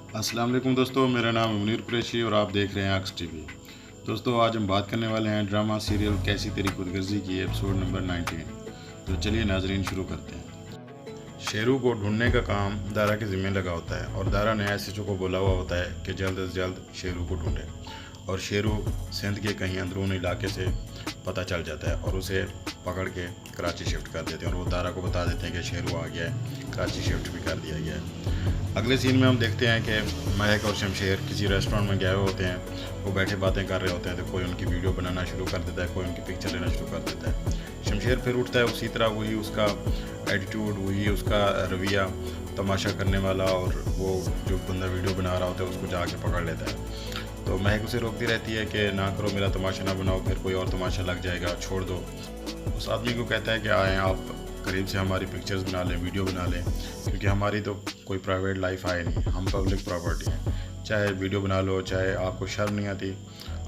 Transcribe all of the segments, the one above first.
अस्सलाम वालेकुम दोस्तों, मेरा नाम है मुनीर कुरैशी और आप देख रहे हैं अक्स टीवी। दोस्तों, आज हम बात करने वाले हैं ड्रामा सीरियल कैसी तेरी खुदगर्जी की एपिसोड नंबर 19। तो चलिए नाजरीन शुरू करते हैं। शेरू को ढूंढने का काम दारा के ज़िम्मे लगा होता है और दारा ने एसएचओ को बोला हुआ होता है कि जल्द से जल्द शेरू को ढूंढे। और शेरू सिंध के कहीं अंदरून इलाके से पता चल जाता है और उसे पकड़ के कराची शिफ्ट कर देते हैं और वो दारा को बता देते हैं कि शेरू आ गया है, कराची शिफ्ट भी कर दिया गया है। अगले सीन में हम देखते हैं कि महक और शमशेर किसी रेस्टोरेंट में गए हुए होते हैं। वो बैठे बातें कर रहे होते हैं तो कोई उनकी वीडियो बनाना शुरू कर देता है, कोई उनकी पिक्चर लेना शुरू कर देता है। शमशेर फिर उठता है, उसी तरह वही उसका एटीट्यूड, वही उसका रवैया तमाशा करने वाला, और वो जो बंदा वीडियो बना रहा होता है उसको जाके पकड़ लेता है। तो महक उसे रोकती रहती है कि ना करो, मेरा तमाशा ना बनाओ, फिर कोई और तमाशा लग जाएगा, छोड़ दो। उस आदमी को कहता है कि आएँ आप करीब से हमारी पिक्चर्स बना लें, वीडियो बना लें, क्योंकि हमारी तो कोई प्राइवेट लाइफ है नहीं, हम पब्लिक प्रॉपर्टी हैं। चाहे वीडियो बना लो, चाहे आपको शर्म नहीं आती,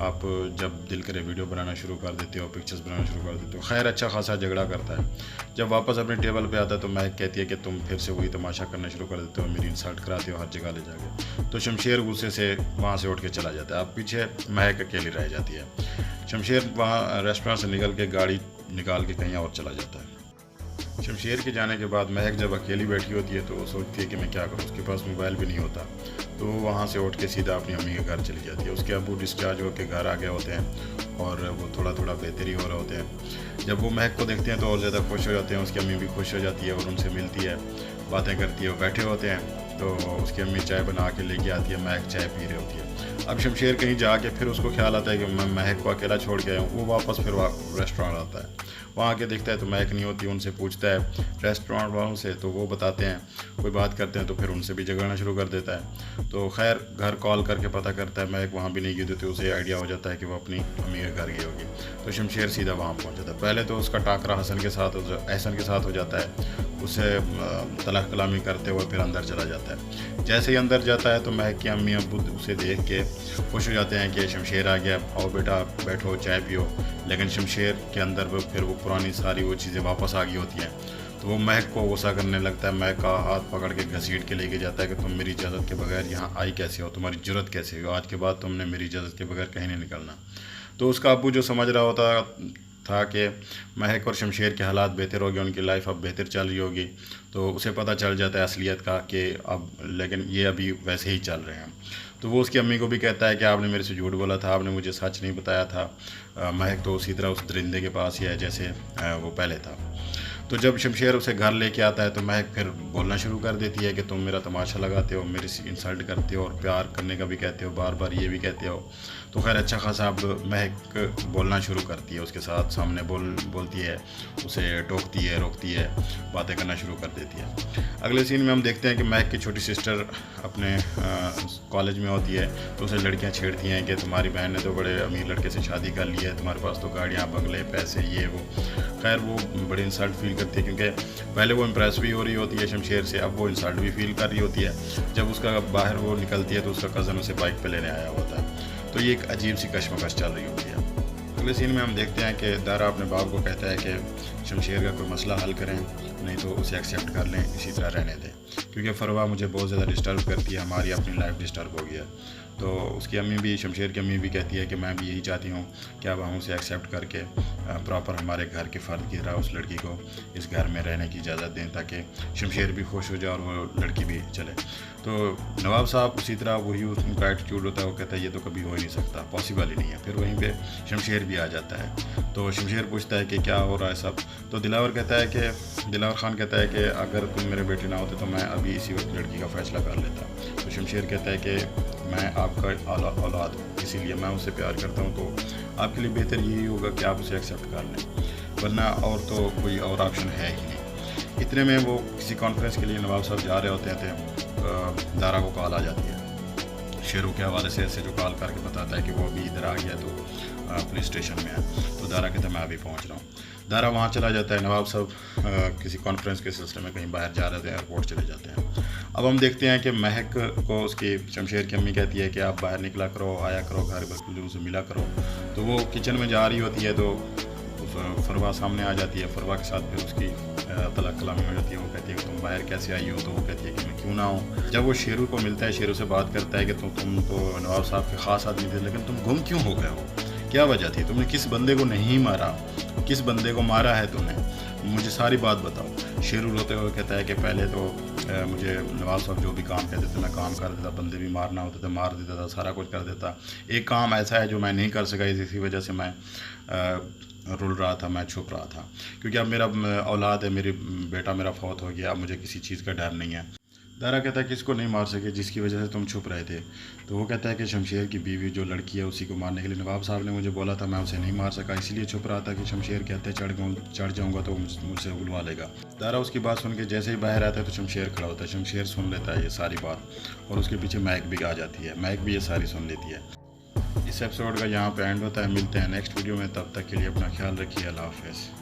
आप जब दिल करे वीडियो बनाना शुरू कर देते हो, पिक्चर्स बनाना शुरू कर देते हो। खैर अच्छा खासा झगड़ा करता है। जब वापस अपने टेबल पे आता है तो महक कहती है कि तुम फिर से वही तमाशा करना शुरू कर देते हो, मेरी इंसल्ट कराते हो हर जगह ले जाके। तो शमशेर गुस्से से वहाँ से उठ के चला जाता है। अब पीछे महक अकेली रह जाती है। शमशेर वहाँ रेस्टोरेंट से निकल के गाड़ी निकाल के कहीं और चला जाता है। शमशेर के जाने के बाद महक जब अकेली बैठी होती है तो वो सोचती है कि मैं क्या करूँ, उसके पास मोबाइल भी नहीं होता। तो वो वहाँ से उठ के सीधा अपनी अम्मी के घर चली जाती है। उसके अबू डिस्चार्ज होकर घर आ गए होते हैं और वो थोड़ा थोड़ा बेहतरी हो रहे होते हैं। जब वो महक को देखते हैं तो और ज़्यादा खुश हो जाते हैं। उसकी अम्मी भी खुश हो जाती है और उनसे मिलती है, बातें करती है। वो बैठे होते हैं तो उसकी अम्मी चाय बना के लेके आती है, महक चाय पी रही होती है। अब शमशेर कहीं जाके फिर उसको ख्याल आता है कि मैं महक को अकेला छोड़ के आया हूँ। वो वापस फिर रेस्टोरेंट आता है, वहाँ आके देखता है तो महक नहीं होती। उनसे पूछता है रेस्टोरेंट वालों से, तो वो बताते हैं, कोई बात करते हैं तो फिर उनसे भी झगड़ना शुरू कर देता है। तो खैर घर कॉल करके पता करता है, महक वहाँ भी नहीं गई, तो उसे आइडिया हो जाता है कि वो अपनी अम्मी के घर गई होगी। तो शमशेर सीधा वहाँ पहुँच जाता है। पहले तो उसका टाकरा एहसन के साथ हो जाता है, उसे तलाक कलामी करते हुए फिर अंदर चला जाता है। जैसे ही अंदर जाता है तो महक की अम्मी अब्बू उसे देख के खुश हो जाते हैं कि शमशेर आ गया, आओ बेटा बैठो चाय पियो। लेकिन शमशेर के अंदर फिर वो पुरानी सारी वो चीज़ें वापस आ गई होती हैं। तो वो महक को गुस्सा करने लगता है, महक का हाथ पकड़ के घसीट के लेके जाता है कि तुम मेरी इजाज़त के बगैर यहाँ आई कैसे हो, तुम्हारी जुर्रत कैसे हुई, आज के बाद तुमने मेरी इजाज़त के बगैर कहीं नहीं निकलना। तो उसका अब्बू जो समझ रहा होता था कि महक और शमशेर के हालात बेहतर हो गए, उनकी लाइफ अब बेहतर चल रही होगी, तो उसे पता चल जाता है असलियत का कि अब लेकिन ये अभी वैसे ही चल रहे हैं। तो वो उसकी अम्मी को भी कहता है कि आपने मेरे से झूठ बोला था, आपने मुझे सच नहीं बताया था। महक तो उसी तरह उस दरिंदे के पास ही है जैसे वो पहले था। तो जब शमशेर उसे घर लेके आता है तो महक फिर बोलना शुरू कर देती है कि तुम मेरा तमाशा लगाते हो, मेरी इंसल्ट करते हो और प्यार करने का भी कहते हो, बार बार ये भी कहते हो। तो खैर अच्छा खासा अब महक बोलना शुरू करती है, उसके साथ सामने बोलती है, उसे टोकती है, रोकती है, बातें करना शुरू कर देती है। अगले सीन में हम देखते हैं कि महक की छोटी सिस्टर अपने कॉलेज में होती है तो उसे लड़कियां छेड़ती हैं कि तुम्हारी बहन ने तो बड़े अमीर लड़के से शादी कर ली है, तुम्हारे पास तो गाड़ियाँ, बंगले, पैसे, ये वो। खैर वो बड़ी इंसल्ट फील करती है क्योंकि पहले वो इम्प्रेस भी हो रही होती है शमशेर से, अब वो इंसल्ट भी फील कर रही होती है। जब उसका बाहर वो निकलती है तो उसका कज़न उसे बाइक पे लेने आया होता है। तो ये एक अजीब सी कश्मकश चल रही होती है। अगले सीन में हम देखते हैं कि दारा अपने बाप को कहता है कि शमशेर का कोई मसला हल करें, नहीं तो उसे एक्सेप्ट कर लें, इसी तरह रहने दें, क्योंकि फरवा मुझे बहुत ज़्यादा डिस्टर्ब करती है, हमारी अपनी लाइफ डिस्टर्ब हो गई है। तो उसकी अम्मी भी, शमशेर की अम्मी भी कहती है कि मैं भी यही चाहती हूँ कि अब हम उसे एक्सेप्ट करके प्रॉपर हमारे घर के फ़र्द की तरह उस लड़की को इस घर में रहने की इजाज़त दें, ताकि शमशेर भी खुश हो जाए और वो लड़की भी चले। तो नवाब साहब उसी तरह वही उनका एटीट्यूड होता है, वो कहता है ये तो कभी हो ही नहीं सकता, पॉसिबल ही नहीं है। फिर वहीं पे शमशेर भी आ जाता है। तो शमशेर पूछता है कि क्या हो रहा है सब। तो दिलावर खान कहता है कि अगर तुम मेरे बेटे ना होते तो मैं अभी इसी वक्त लड़की का फ़ैसला कर लेता। तो शमशेर कहता है कि मैं आपका औलाद हूँ, इसीलिए मैं उससे प्यार करता हूँ, तो आपके लिए बेहतर यही होगा कि आप उसे एक्सेप्ट कर लें, वरना और तो कोई और ऑप्शन है ही नहीं। इतने में वो किसी कॉन्फ्रेंस के लिए नवाब साहब जा रहे होते थे। दारा को कॉल आ जाती है शेरू के हवाले से, जो कॉल करके बताता है कि वो अभी इधर आ गया, तो पुलिस स्टेशन में है। तो दारा कहता है मैं अभी पहुंच रहा हूँ। दारा वहाँ चला जाता है। नवाब साहब किसी कॉन्फ्रेंस के सिलसिले में कहीं बाहर जा रहे थे, एयरपोर्ट चले जाते हैं। अब हम देखते हैं कि महक को उसकी शमशेर की अम्मी कहती है कि आप बाहर निकला करो, आया करो घर, बिल्कुल उनसे मिला करो। तो वो किचन में जा रही होती है तो फरवा सामने आ जाती है। फरवा के साथ फिर उसकी तलाक कलामी हो जाती है। वो कहती है कि तुम बाहर कैसे आई हो, तो वो कहती है कि मैं क्यों ना आऊँ। जब वो शेरू को मिलता है, शेरू से बात करता है कि तुम तो नवाब साहब के ख़ास आदमी थे, लेकिन तुम गुम क्यों हो गए हो, क्या वजह थी, तुमने किस बंदे को नहीं मारा, किस बंदे को मारा है तुमने, मुझे सारी बात बताओ। शेरू रोते हुए कहता है कि पहले तो मुझे नवाब साहब जो भी काम कहते थे मैं काम कर देता, बंदे भी मारना होते थे मार देता था, सारा कुछ कर देता। एक काम ऐसा है जो मैं नहीं कर सका, इसी वजह से मैं रुल रहा था, मैं छुप रहा था, क्योंकि अब मेरा औलाद है, मेरी बेटा मेरा फौत हो गया, अब मुझे किसी चीज़ का डर नहीं है। दारा कहता है कि इसको नहीं मार सके जिसकी वजह से तुम छुप रहे थे। तो वो कहता है कि शमशेर की बीवी जो लड़की है उसी को मारने के लिए नवाब साहब ने मुझे बोला था, मैं उसे नहीं मार सका, इसलिए छुप रहा था कि शमशेर कहते चढ़ जाऊँगा तो मुझसे उगलवा लेगा। दारा उसकी बात सुन के जैसे ही बाहर आता है तो शमशेर खड़ा होता है। शमशेर सुन लेता है ये सारी बात, और उसके पीछे महक भी आ जाती है। महक भी ये सारी सुन लेती है। इस एपिसोड का यहाँ पे एंड होता है। मिलते हैं नेक्स्ट वीडियो में, तब तक के लिए अपना ख्याल रखिए। अल्लाह हाफ़िज़।